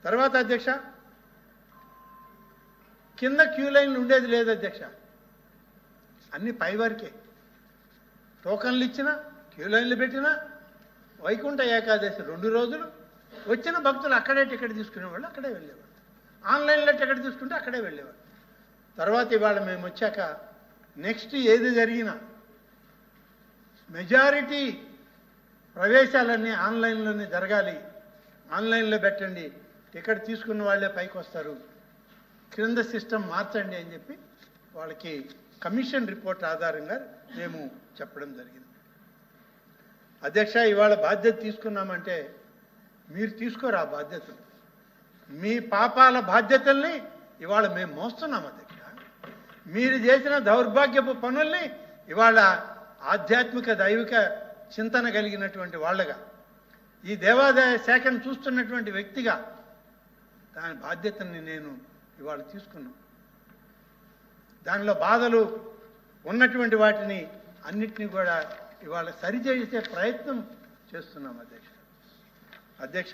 తర్వాత అధ్యక్ష, కింద క్యూ లైన్లు ఉండేది లేదు అధ్యక్ష, అన్ని పై వరకే. టోకన్లు ఇచ్చినా, క్యూ లైన్లు పెట్టినా, వైకుంఠ ఏకాదశి 2 రోజులు వచ్చిన భక్తులు అక్కడే టికెట్ తీసుకునేవాళ్ళు, అక్కడే వెళ్ళేవాళ్ళు. ఆన్లైన్లో టికెట్ తీసుకుంటే అక్కడే వెళ్ళేవాళ్ళు. తర్వాత ఇవాళ మేము వచ్చాక నెక్స్ట్ ఏది జరిగినా మెజారిటీ ప్రవేశాలన్నీ ఆన్లైన్లోనే జరగాలి, ఆన్లైన్లో పెట్టండి, టికెట్ తీసుకున్న వాళ్ళే పైకి వస్తారు, క్రింద సిస్టమ్ మార్చండి అని చెప్పి వాళ్ళకి కమిషన్ రిపోర్ట్ ఆధారంగా మేము చెప్పడం జరిగింది. అధ్యక్ష, ఇవాళ బాధ్యత తీసుకున్నామంటే మీరు తీసుకోరు ఆ బాధ్యతలు. మీ పాపాల బాధ్యతల్ని ఇవాళ మేము మోస్తున్నాం అధ్యక్ష. మీరు చేసిన దౌర్భాగ్యపు పనుల్ని ఇవాళ ఆధ్యాత్మిక దైవిక చింతన కలిగినటువంటి వాళ్ళగా, ఈ దేవాదాయ శాఖను చూస్తున్నటువంటి వ్యక్తిగా దాని బాధ్యతని నేను ఇవాళ తీసుకున్నాను. దానిలో బాధలు ఉన్నటువంటి వాటిని అన్నిటినీ కూడా ఇవాళ సరిచేసే ప్రయత్నం చేస్తున్నాం అధ్యక్ష.